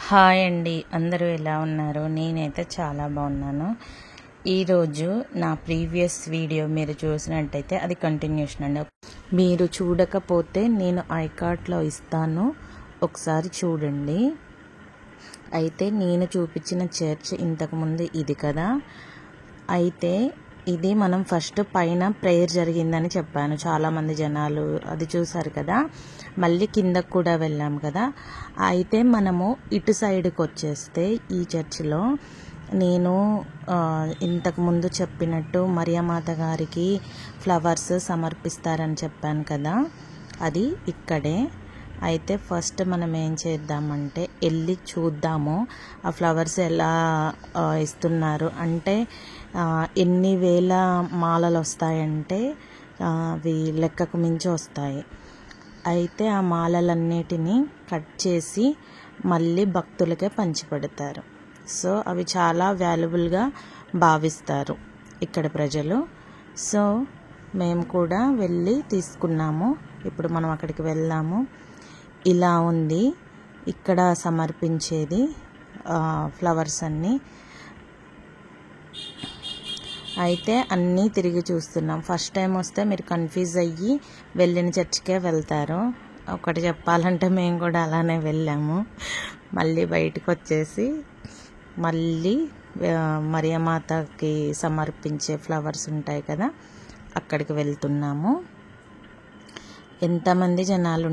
Hi అండి, అందరూ ఎలా ఉన్నారు? నేనైతే చాలా బాగున్నాను. ఈరోజు నా ప్రీవియస్ వీడియో మీరు చూసినట్టయితే అది కంటిన్యూషన్ అండి. మీరు చూడకపోతే నేను ఐకార్డ్లో ఇస్తాను, ఒకసారి చూడండి. అయితే నేను చూపించిన చర్చ్ ఇంతకుముందు ఇది కదా. అయితే ఇది మనం ఫస్ట్ పైన ప్రేయర్ జరిగిందని చెప్పాను, చాలామంది జనాలు అది చూసారు కదా. మళ్ళీ కిందకు కూడా వెళ్ళాం కదా. అయితే మనము ఇటు సైడ్కి వచ్చేస్తే ఈ చర్చిలో నేను ఇంతకుముందు చెప్పినట్టు మరియమాత గారికి ఫ్లవర్స్ సమర్పిస్తారని చెప్పాను కదా, అది ఇక్కడే. అయితే ఫస్ట్ మనం ఏం చేద్దామంటే వెళ్ళి చూద్దాము ఆ ఫ్లవర్స్ ఎలా ఇస్తున్నారు. అంటే ఎన్ని వేల మాలలు వస్తాయంటే అవి లెక్కకు మించి వస్తాయి. అయితే ఆ మాలలన్నిటినీ కట్ చేసి మళ్ళీ భక్తులకే పంచిపెడతారు. సో అవి చాలా వాల్యుబుల్గా భావిస్తారు ఇక్కడ ప్రజలు. సో మేము కూడా వెళ్ళి తీసుకున్నాము. ఇప్పుడు మనం అక్కడికి వెళ్దాము. ఇలా ఉంది ఇక్కడ సమర్పించేది ఫ్లవర్స్ అన్నీ. అయితే అన్నీ తిరిగి చూస్తున్నాం. ఫస్ట్ టైం వస్తే మీరు కన్ఫ్యూజ్ అయ్యి వెళ్ళిన చర్చికే వెళ్తారు. ఒకటి చెప్పాలంటే మేము కూడా అలానే వెళ్ళాము. మళ్ళీ బయటకు వచ్చేసి మళ్ళీ మరియమాతకి సమర్పించే ఫ్లవర్స్ ఉంటాయి కదా, అక్కడికి వెళ్తున్నాము. ఎంతమంది జనాలు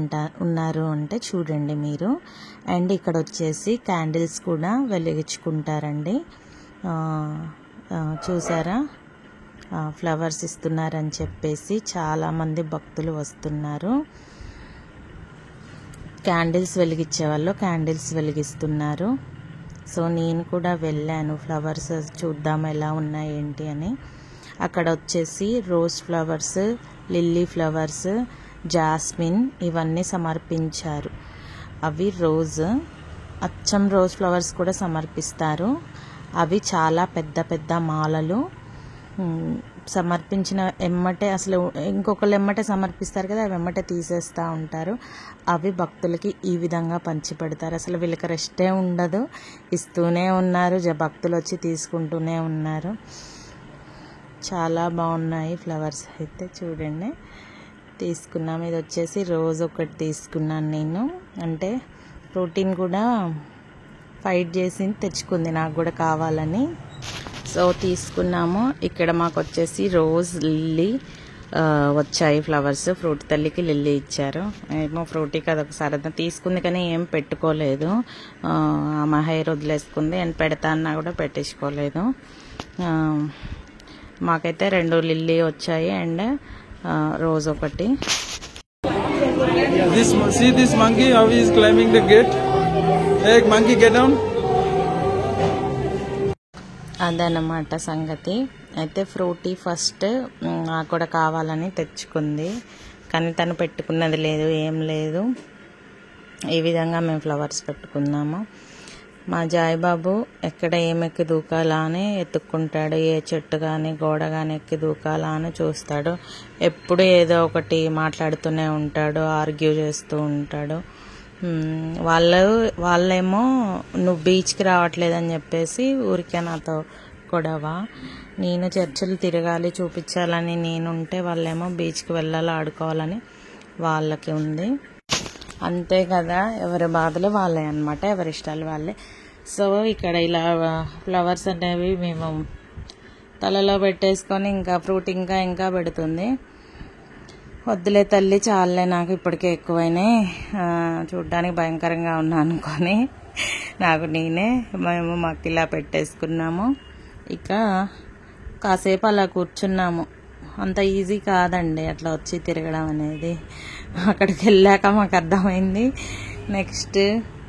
ఉన్నారు అంటే చూడండి మీరు. అండ్ ఇక్కడ వచ్చేసి క్యాండిల్స్ కూడా వెలిగించుకుంటారండి. చూసారా, ఫ్లవర్స్ ఇస్తున్నారని చెప్పేసి చాలామంది భక్తులు వస్తున్నారు. క్యాండిల్స్ వెలిగించే వాళ్ళు క్యాండిల్స్ వెలిగిస్తున్నారు. సో నేను కూడా వెళ్ళాను ఫ్లవర్స్ చూద్దాం ఎలా ఉన్నాయి ఏంటి అని. అక్కడ వచ్చేసి rose flowers, lily flowers, jasmine ఇవన్నీ సమర్పించారు. అవి రోజ్, అచ్చం రోజ్ ఫ్లవర్స్ కూడా సమర్పిస్తారు. అవి చాలా పెద్ద పెద్ద మాలలు. సమర్పించిన ఎమ్మటే అసలు ఇంకొకళ్ళు ఎమ్మటే సమర్పిస్తారు కదా, అవి ఎమ్మటే తీసేస్తూ ఉంటారు. అవి భక్తులకి ఈ విధంగా పంచిపెడతారు. అసలు వీళ్ళకి రెస్టే ఉండదు, ఇస్తూనే ఉన్నారు, భక్తులు వచ్చి తీసుకుంటూనే ఉన్నారు. చాలా బాగున్నాయి ఫ్లవర్స్. అయితే చూడండి తీసుకున్నాం. ఇది వచ్చేసి రోజ్ ఒకటి తీసుకున్నాను నేను. అంటే ప్రోటీన్ కూడా ఫైట్ చేసి తెచ్చుకుంది, నాకు కూడా కావాలని. సో తీసుకున్నాము. ఇక్కడ మాకు వచ్చేసి రోజ్, లిల్లీ వచ్చాయి ఫ్లవర్స్. ఫ్రూట్ తల్లికి లిల్లీ ఇచ్చారు. ఏమో ఫ్రూటీకి అదొక సరదా తీసుకుంది కానీ ఏం పెట్టుకోలేదు. ఆమె హెయిర్ వదిలేసుకుంది అండ్ పెడతా అన్నా కూడా పెట్టించుకోలేదు. మాకైతే 2 లిల్లీ వచ్చాయి అండ్ రోజ్ ఒకటి. See this monkey, how he is climbing the gate. Hey monkey, get down. అదన్నమాట సంగతి. అయితే ఫ్రూటీ ఫస్ట్ నాకు కూడా కావాలని తెచ్చుకుంది, కానీ తను పెట్టుకున్నది లేదు, ఏం లేదు. ఈ విధంగా మేము ఫ్లవర్స్ పెట్టుకున్నాము. మా జాయిబాబు ఎక్కడ ఏమెక్కి దూకాలా అని ఎత్తుక్కుంటాడు. ఏ చెట్టు కానీ గోడ కానీ ఎక్కి దూకాలా అని చూస్తాడు. ఎప్పుడు ఏదో ఒకటి మాట్లాడుతూనే ఉంటాడు, ఆర్గ్యూ చేస్తూ ఉంటాడు. వాళ్ళేమో నువ్వు బీచ్కి రావట్లేదని చెప్పేసి ఊరికే నాతో గొడవ. నేను చర్చిలు తిరగాలి, చూపించాలని నేనుంటే వాళ్ళేమో బీచ్కి వెళ్ళాలి, ఆడుకోవాలని వాళ్ళకి ఉంది. అంతే కదా, ఎవరి బాధలు వాళ్ళే అన్నమాట, ఎవరి ఇష్టాలు వాళ్ళే. సో ఇక్కడ ఇలా ఫ్లవర్స్ అనేవి మేము తలలో పెట్టేసుకొని ఇంకా ఫ్రూట్ ఇంకా పెడుతుంది. వద్దులే తల్లి, చాలే, నాకు ఇప్పటికే ఎక్కువైనాయి, చూడ్డానికి భయంకరంగా ఉన్నా అనుకొని మేము మాకు ఇలా పెట్టేసుకున్నాము. ఇక కాసేపు అలా కూర్చున్నాము. అంత ఈజీ కాదండి అట్లా వచ్చి తిరగడం అనేది. అక్కడికి వెళ్ళాక మాకు అర్థమైంది. నెక్స్ట్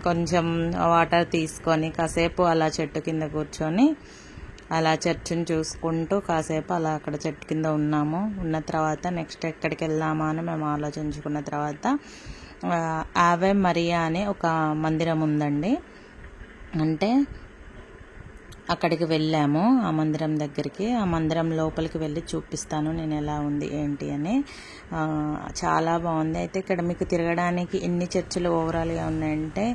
కొంచెం వాటర్ తీసుకొని కాసేపు అలా చెట్టు కింద కూర్చొని అలా చర్చిని చూసుకుంటూ కాసేపు అలా అక్కడ చెట్టు కింద ఉన్నాము. ఉన్న తర్వాత నెక్స్ట్ ఎక్కడికి వెళ్దామా అని మేము ఆలోచించుకున్న తర్వాత ఆవే మరియా అనే ఒక మందిరం ఉందండి. అంటే అక్కడికి వెళ్ళాము, ఆ మందిరం దగ్గరికి. ఆ మందిరం లోపలికి వెళ్ళి చూపిస్తాను నేను ఎలా ఉంది ఏంటి అని. చాలా బాగుంది. అయితే ఇక్కడ మీకు తిరగడానికి ఎన్ని చర్చిలు ఓవరాల్గా ఉన్నాయంటే,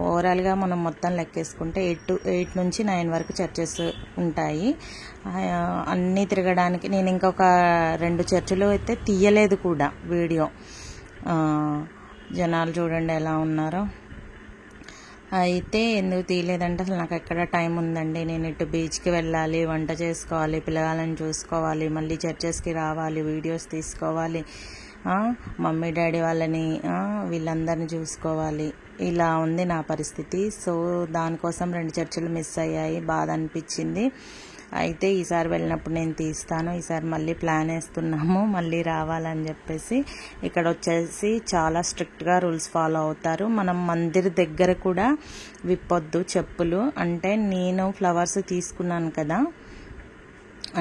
ఓవరాల్గా మనం మొత్తం లెక్కేసుకుంటే 8 నుంచి 9 వరకు చర్చెస్ ఉంటాయి. అన్నీ తిరగడానికి నేను ఇంకొక 2 చర్చిలు అయితే తీయలేదు కూడా వీడియో. జనాలు చూడండి ఎలా ఉన్నారో. అయితే ఎందుకు తీయలేదంటే అసలు నాకు ఎక్కడ టైం ఉందండి. నేను ఇటు బీచ్కి వెళ్ళాలి, వంట చేసుకోవాలి, పిల్లగాళ్ళని చూసుకోవాలి, మళ్ళీ చర్చెస్కి రావాలి, వీడియోస్ తీసుకోవాలి, మమ్మీ డాడీ వాళ్ళని వీళ్ళందరినీ చూసుకోవాలి. ఇలా ఉంది నా పరిస్థితి. సో దానికోసం 2 చర్చిలు మిస్ అయ్యాయి, బాధ అనిపించింది. అయితే ఈసారి వెళ్ళినప్పుడు నేను తీస్తాను. ఈసారి మళ్ళీ ప్లాన్ వేస్తున్నాము మళ్ళీ రావాలని చెప్పేసి. ఇక్కడ వచ్చేసి చాలా స్ట్రిక్ట్గా రూల్స్ ఫాలో అవుతారు. మనం మందిర్ దగ్గర కూడా విప్పొద్దు చెప్పులు. అంటే నేను ఫ్లవర్స్ తీసుకున్నాను కదా,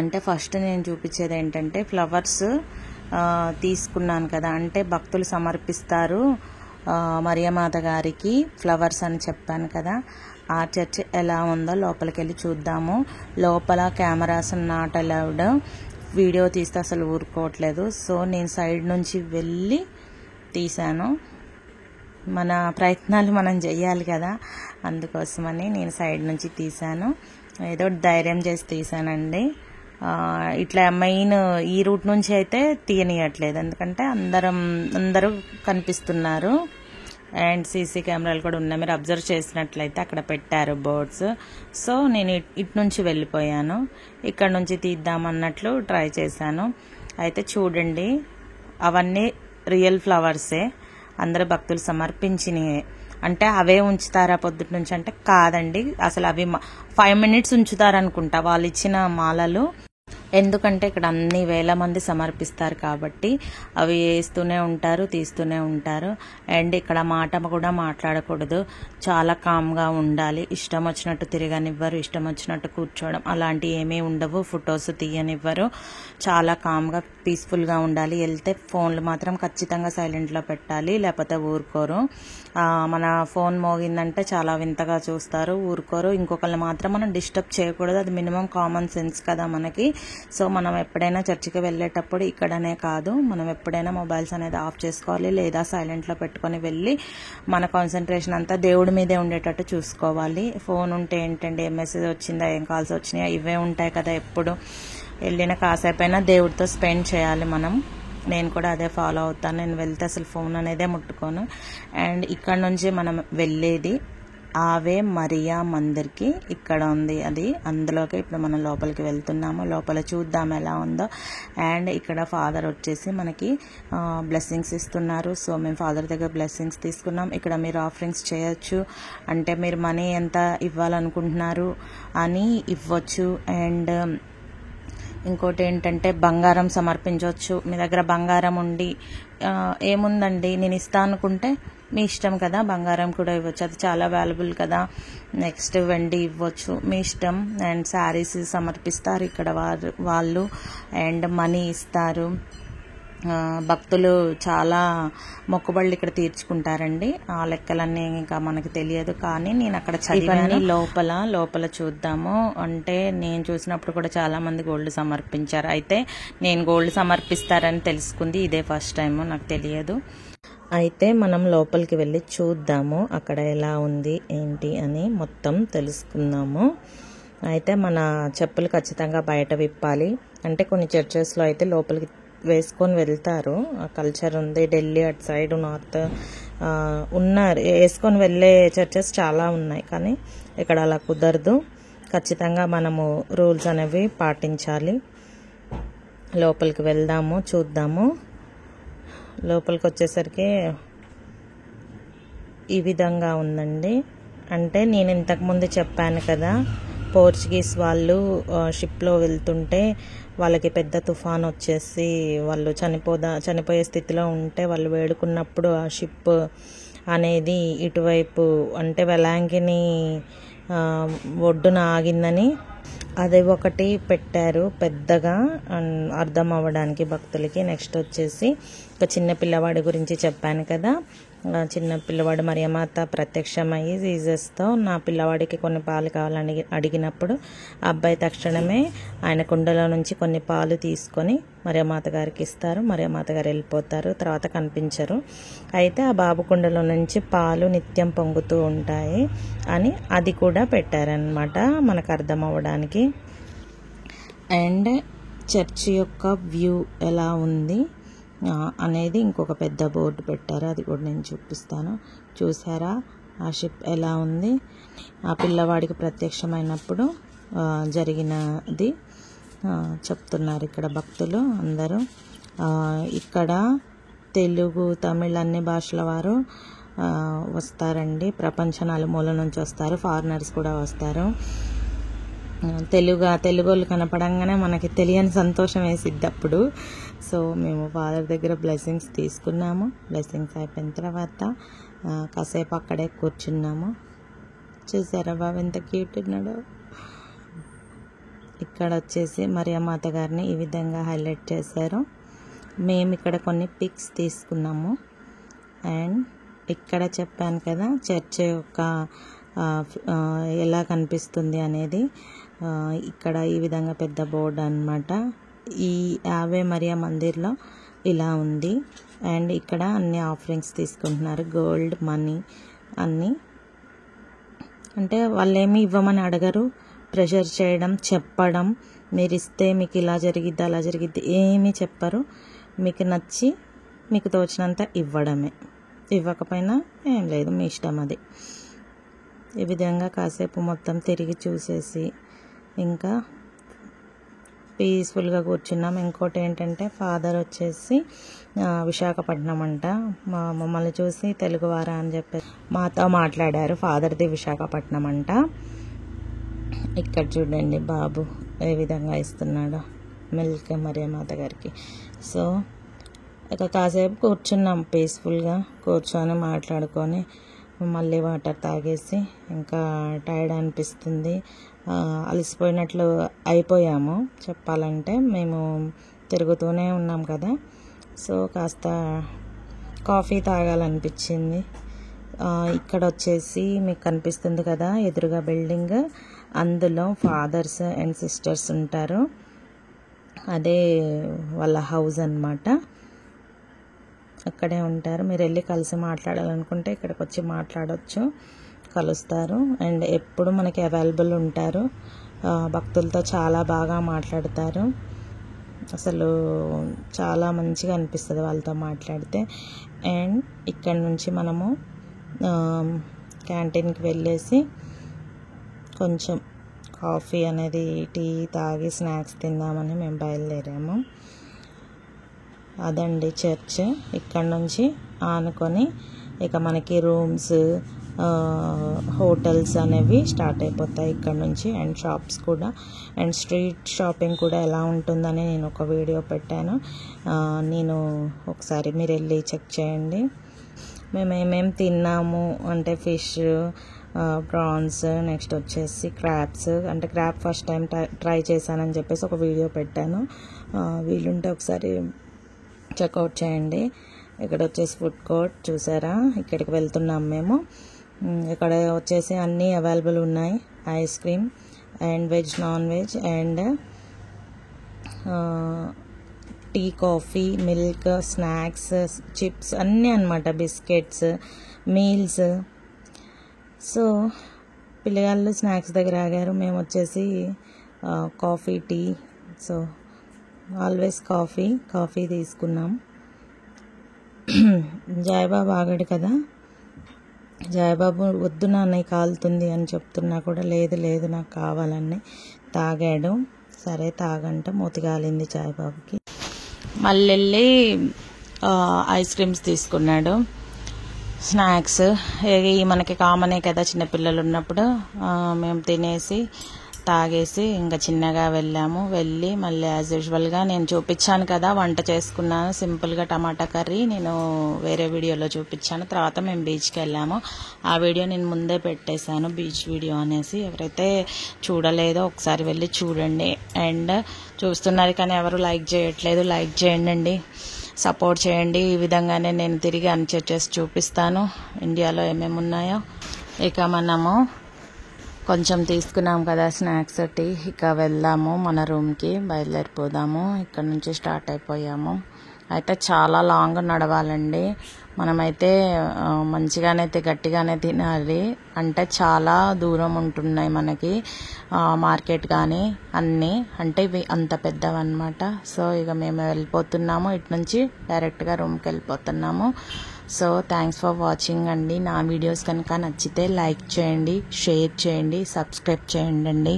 అంటే ఫస్ట్ నేను చూపించేది ఏంటంటే ఫ్లవర్స్ తీసుకున్నాను కదా, అంటే భక్తులు సమర్పిస్తారు మరియమాత గారికి ఫ్లవర్స్ అని చెప్పాను కదా. ఆ చర్చ్ ఎలా ఉందో లోపలికి వెళ్ళి చూద్దాము. లోపల కెమెరాస్ నాట్ అలౌడ్, వీడియో తీస్తే అసలు ఊరుకోవట్లేదు. సో నేను సైడ్ నుంచి వెళ్ళి తీశాను. మన ప్రయత్నాలు మనం చెయ్యాలి కదా, అందుకోసమని నేను సైడ్ నుంచి తీశాను. ఏదో ధైర్యం చేసి తీశానండి. ఇట్లా మెయిన్ ఈ రూట్ నుంచి అయితే తీయనియట్లేదు, ఎందుకంటే అందరూ కనిపిస్తున్నారు. అండ్ సీసీ కెమెరాలు కూడా ఉన్నాయి. మీరు అబ్జర్వ్ చేసినట్లయితే అక్కడ పెట్టారు బోర్డ్స్. సో నేను ఇటు నుంచి వెళ్ళిపోయాను, ఇక్కడ నుంచి తీద్దామన్నట్లు ట్రై చేశాను. అయితే చూడండి, అవన్నీ రియల్ ఫ్లవర్సే, అందరు భక్తులు సమర్పించినవే. అంటే అవే ఉంచుతారా పొద్దుటి నుంచి అంటే కాదండి, అసలు అవి 5 minutes ఉంచుతారనుకుంటా వాళ్ళు ఇచ్చిన మాలలు. ఎందుకంటే ఇక్కడ అన్ని వేల మంది సమర్పిస్తారు కాబట్టి అవి వేస్తూనే ఉంటారు, తీస్తూనే ఉంటారు. అండ్ ఇక్కడ మాట కూడా మాట్లాడకూడదు, చాలా కామ్గా ఉండాలి. ఇష్టం వచ్చినట్టు తిరగనివ్వరు, ఇష్టం వచ్చినట్టు కూర్చోవడం అలాంటివి ఏమీ ఉండవు. ఫొటోస్ తీయనివ్వరు, చాలా కామ్గా పీస్ఫుల్గా ఉండాలి. వెళ్తే ఫోన్లు మాత్రం ఖచ్చితంగా సైలెంట్లో పెట్టాలి, లేకపోతే ఊరుకోరు. మన ఫోన్ మోగిందంటే చాలా వింతగా చూస్తారు, ఊరుకోరు. ఇంకొకళ్ళు మాత్రం మనం డిస్టర్బ్ చేయకూడదు, అది మినిమం కామన్ సెన్స్ కదా మనకి. సో మనం ఎప్పుడైనా చర్చికి వెళ్ళేటప్పుడు ఇక్కడనే కాదు, మనం ఎప్పుడైనా మొబైల్స్ అనేది ఆఫ్ చేసుకోవాలి, లేదా సైలెంట్లో పెట్టుకొని వెళ్ళి మన కాన్సన్ట్రేషన్ అంతా దేవుడి మీదే ఉండేటట్టు చూసుకోవాలి. ఫోన్ ఉంటే ఏంటంటే ఏం మెసేజ్ వచ్చిందా, ఏం కాల్స్ వచ్చినాయా, ఇవే ఉంటాయి కదా. ఎప్పుడు వెళ్ళిన కాసేపైనా దేవుడితో స్పెండ్ చేయాలి మనం. నేను కూడా అదే ఫాలో అవుతాను. నేను వెళ్తే అసలు ఫోన్ అనేదే ముట్టుకోను. అండ్ ఇక్కడ నుంచి మనం వెళ్ళేది ఆవే మరియా మందిర్కి, ఇక్కడ ఉంది అది, అందులోకి ఇప్పుడు మనం లోపలికి వెళ్తున్నాము. లోపల చూద్దాం ఎలా ఉందో. అండ్ ఇక్కడ ఫాదర్ వచ్చేసి మనకి బ్లెస్సింగ్స్ ఇస్తున్నారు. సో మేము ఫాదర్ దగ్గర బ్లెస్సింగ్స్ తీసుకున్నాం. ఇక్కడ మీరు ఆఫరింగ్స్ చేయొచ్చు, అంటే మీరు మనీ ఎంత ఇవ్వాలనుకుంటున్నారు అని ఇవ్వచ్చు. అండ్ ఇంకోటి ఏంటంటే బంగారం సమర్పించవచ్చు. మీ దగ్గర బంగారం ఉండి ఏముందండి నేను ఇస్తా అనుకుంటే మీ ఇష్టం కదా, బంగారం కూడా ఇవ్వచ్చు, అది చాలా వాల్యుబుల్ కదా. నెక్స్ట్ వెండి ఇవ్వచ్చు, మీ ఇష్టం. అండ్ శారీస్ సమర్పిస్తారు ఇక్కడ వాళ్ళు, అండ్ మనీ ఇస్తారు. భక్తులు చాలా మొక్కుబళ్ళు ఇక్కడ తీర్చుకుంటారండి. ఆ లెక్కలన్నీ ఇంకా మనకు తెలియదు, కానీ నేను అక్కడ చదివాను. లోపల చూద్దాము. అంటే నేను చూసినప్పుడు కూడా చాలా మంది గోల్డ్ సమర్పించారు. అయితే నేను గోల్డ్ సమర్పిస్తారని తెలుసుకుంది ఇదే ఫస్ట్ టైం, నాకు తెలియదు. అయితే మనం లోపలికి వెళ్ళి చూద్దాము అక్కడ ఎలా ఉంది ఏంటి అని మొత్తం తెలుసుకుందాము. అయితే మన చెప్పులు ఖచ్చితంగా బయట విప్పాలి. అంటే కొన్ని చర్చెస్లో అయితే లోపలికి వేసుకొని వెళ్తారు, ఆ కల్చర్ ఉంది. ఢిల్లీ అటు సైడ్ నార్త్ ఉన్నారు, వేసుకొని వెళ్ళే చర్చెస్ చాలా ఉన్నాయి, కానీ ఇక్కడ అలా కుదరదు. ఖచ్చితంగా మనము రూల్స్ అనేవి పాటించాలి. లోపలికి వెళ్దాము, చూద్దాము. లోపలికి వచ్చేసరికి ఈ విధంగా ఉందండి. అంటే నేను ఇంతకుముందు చెప్పాను కదా, పోర్చుగీస్ వాళ్ళు షిప్లో వెళ్తుంటే వాళ్ళకి పెద్ద తుఫాన్ వచ్చేసి వాళ్ళు చనిపోయే స్థితిలో ఉంటే వాళ్ళు వేడుకున్నప్పుడు ఆ షిప్ అనేది ఇటువైపు అంటే వెలాంగిని ఒడ్డున ఆగిందని అది ఒకటి పెట్టారు పెద్దగా అర్థం అవ్వడానికి భక్తులకి. నెక్స్ట్ వచ్చేసి ఒక చిన్న పిల్లవాడి గురించి చెప్పాను కదా, చిన్న పిల్లవాడు మరియమాత ప్రత్యక్షమయ్యి జీసస్తో నా పిల్లవాడికి కొన్ని పాలు కావాలని అడిగినప్పుడు అబ్బాయి తక్షణమే ఆయన కుండలో నుంచి కొన్ని పాలు తీసుకొని మరియమాత గారికి ఇస్తారు. మరియమాత గారు వెళ్ళిపోతారు, తర్వాత కనిపించరు. అయితే ఆ బాబు కుండలో నుంచి పాలు నిత్యం పొంగుతూ ఉంటాయి అని అది కూడా పెట్టారనమాట మనకు అర్థం అవ్వడానికి. అండ్ చర్చి యొక్క వ్యూ ఎలా ఉంది అనేది ఇంకొక పెద్ద బోర్డు పెట్టారు, అది కూడా నేను చూపిస్తాను. చూసారా ఆ షిప్ ఎలా ఉంది? ఆ పిల్లవాడికి ప్రత్యక్షమైనప్పుడు జరిగినది చెప్తున్నారు ఇక్కడ భక్తులు అందరూ. ఇక్కడ తెలుగు, తమిళ్ అన్ని భాషల వారు వస్తారండి. ప్రపంచ నలుమూల నుంచి వస్తారు, ఫారినర్స్ కూడా వస్తారు. తెలుగు వాళ్ళు కనపడంగానే మనకి తెలియని సంతోషం వేసిద్ది అప్పుడు. సో మేము ఫాదర్ దగ్గర బ్లెస్సింగ్స్ తీసుకున్నాము. బ్లెస్సింగ్స్ అయిపోయిన తర్వాత కాసేపు అక్కడే కూర్చున్నాము. చూసారా బాబు ఎంత క్యూట్ ఉన్నాడో. ఇక్కడ వచ్చేసి మరియమాత గారిని ఈ విధంగా హైలైట్ చేశారు. మేము ఇక్కడ కొన్ని పిక్స్ తీసుకున్నాము. అండ్ ఇక్కడ చెప్పాను కదా చర్చ్ యొక్క ఎలా కనిపిస్తుంది అనేది. ఇక్కడ ఈ విధంగా పెద్ద బోర్డు అన్నమాట. ఈ ఆవే మరియా మందిర్లో ఇలా ఉంది. అండ్ ఇక్కడ అన్ని ఆఫరింగ్స్ తీసుకుంటున్నారు, గోల్డ్, మనీ అన్నీ. అంటే వాళ్ళు ఏమి ఇవ్వమని అడగరు, ప్రెషర్ చేయడం, చెప్పడం, మీరు ఇస్తే మీకు ఇలా జరిగిద్ది అలా జరిగిద్ది ఏమీ చెప్పరు. మీకు నచ్చి మీకు తోచినంత ఇవ్వడమే, ఇవ్వకపోయినా ఏం లేదు, మీ ఇష్టం అది. ఈ విధంగా కాసేపు మొత్తం తిరిగి చూసేసి ఇంకా పీస్ఫుల్గా కూర్చున్నాం. ఇంకోటి ఏంటంటే ఫాదర్ వచ్చేసి విశాఖపట్నం అంట. మమ్మల్ని చూసి తెలుగువారా అని చెప్పి మాతో మాట్లాడారు. ఫాదర్ది విశాఖపట్నం అంట. ఇక్కడ చూడండి బాబు ఏ విధంగా ఇస్తున్నాడో మిల్క్ మరియమాత గారికి. సో ఇక కాసేపు కూర్చున్నాం, పీస్ఫుల్గా కూర్చొని మాట్లాడుకొని మళ్ళీ వాటర్ తాగేసి ఇంకా టైర్డ్ అనిపిస్తుంది, అలసిపోయినట్లు అయిపోయాము చెప్పాలంటే. మేము తిరుగుతూనే ఉన్నాం కదా, సో కాస్త కాఫీ తాగాలనిపించింది. ఇక్కడ వచ్చేసి మీకు కనిపిస్తుంది కదా ఎదురుగా బిల్డింగ్, అందులో ఫాదర్స్ అండ్ సిస్టర్స్ ఉంటారు. అదే వాళ్ళ హౌస్ అన్నమాట. అక్కడే ఉంటారు. మీరు వెళ్ళి కలిసి మాట్లాడాలనుకుంటే ఇక్కడికి వచ్చి మాట్లాడవచ్చు, కలుస్తారు. అండ్ ఎప్పుడు మనకి అవైలబుల్ ఉంటారు. భక్తులతో చాలా బాగా మాట్లాడతారు. అసలు చాలా మంచిగా అనిపిస్తుంది వాళ్ళతో మాట్లాడితే. అండ్ ఇక్కడ నుంచి మనము క్యాంటీన్కి వెళ్ళేసి కొంచెం కాఫీ అనేది, టీ తాగి స్నాక్స్ తిందామని మేము బయలుదేరాము. అదండి చర్చ్. ఇక్కడ నుంచి ఆనుకొని ఇక మనకి రూమ్స్, హోటల్స్ అనేవి స్టార్ట్ అయిపోతాయి ఇక్కడ నుంచి. అండ్ షాప్స్ కూడా, అండ్ స్ట్రీట్ షాపింగ్ కూడా ఎలా ఉంటుందని నేను ఒక వీడియో పెట్టాను. నేను ఒకసారి మీరు వెళ్ళి చెక్ చేయండి. మేము ఏమేమి తిన్నాము అంటే ఫిష్, ప్రాన్స్, నెక్స్ట్ వచ్చేసి క్రాబ్స్. అంటే క్రాబ్ ఫస్ట్ టైం ట్రై చేశానని చెప్పేసి ఒక వీడియో పెట్టాను, వీలుంటే ఒకసారి చెక్అవుట్ చేయండి. ఇక్కడ వచ్చేసి ఫుడ్ కోర్ట్ చూసారా, ఇక్కడికి వెళ్తున్నాం మేము. ఇక్కడ వచ్చేసి అన్నీ అవైలబుల్ ఉన్నాయి, ice cream and veg, non veg and tea, coffee, milk, snacks, chips అన్నీ అన్నమాట, బిస్కెట్స్, మీల్స్. సో పిల్లగాళ్ళు స్నాక్స్ దగ్గర ఆగారు, మేము వచ్చేసి coffee, tea. So always coffee తీసుకున్నాం. జయబాబు ఆగాడు కదా, జయబాబు వద్దు నాన్నయ్య కాలుతుంది అని చెప్తున్నా కూడా లేదు నాకు కావాలని తాగాడు. సరే తాగంట మూతిగాలింది జయబాబుకి. మళ్ళీ వెళ్ళి ఐస్ క్రీమ్స్ తీసుకున్నాడు, స్నాక్స్. మనకి కామనే కదా చిన్నపిల్లలు ఉన్నప్పుడు. మేము తినేసి తాగేసి ఇంకా చిన్నగా వెళ్ళి మళ్ళీ యాజ్ యూజువల్గా నేను చూపించాను కదా వంట చేసుకున్నాను సింపుల్గా టమాటా కర్రీ, నేను వేరే వీడియోలో చూపించాను. తర్వాత మేము బీచ్కి వెళ్ళాము, ఆ వీడియో నేను ముందే పెట్టేశాను, బీచ్ వీడియో అనేసి. ఎవరైతే చూడలేదో ఒకసారి వెళ్ళి చూడండి. అండ్ చూస్తున్నారు కానీ ఎవరు లైక్ చేయట్లేదు, లైక్ చేయండి. సపోర్ట్ చేయండి. ఈ విధంగానే నేను తిరిగి అన్ని చర్చెస్ చూపిస్తాను ఇండియాలో ఏమేమి ఉన్నాయో. ఇక మనము కొంచెం తీసుకున్నాం కదా స్నాక్స్ టీ, ఇక వెళ్దాము మన రూమ్కి, బయలుదేరిపోదాము. ఇక్కడ నుంచి స్టార్ట్ అయిపోయాము. అయితే చాలా లాంగ్ నడవాలండి. మనమైతే మంచిగానైతే గట్టిగానే తినాలి. అంటే చాలా దూరం ఉంటున్నాయి మనకి మార్కెట్ కానీ అన్నీ, అంటే ఇవి అంత పెద్దవన్నమాట. సో ఇక మేము వెళ్ళిపోతున్నాము, ఇటు నుంచి డైరెక్ట్గా రూమ్కి వెళ్ళిపోతున్నాము. సో థ్యాంక్స్ ఫర్ వాచింగ్ అండి. నా వీడియోస్ కనుక నచ్చితే లైక్ చేయండి, షేర్ చేయండి, సబ్స్క్రైబ్ చేయండి.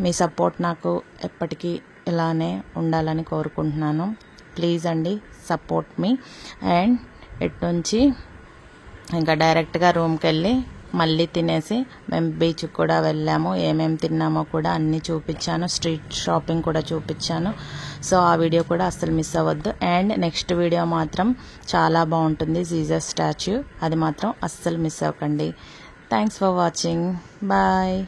మీ సపోర్ట్ నాకు ఎప్పటికీ ఇలానే ఉండాలని కోరుకుంటున్నాను. ప్లీజ్ అండి, సపోర్ట్ మీ. అండ్ ఇటు నుంచి ఇంకా డైరెక్ట్గా రూమ్కి వెళ్ళి మళ్ళీ తినేసి మేము బీచ్కి కూడా వెళ్ళాము. ఏమేమి తిన్నామో కూడా అన్నీ చూపించాను, స్ట్రీట్ షాపింగ్ కూడా చూపించాను. సో ఆ వీడియో కూడా అస్సలు మిస్ అవ్వద్దు. అండ్ నెక్స్ట్ వీడియో మాత్రం చాలా బాగుంటుంది, జీసస్ స్టాచ్యూ, అది మాత్రం అస్సలు మిస్ అవ్వకండి. Thanks for watching. బాయ్.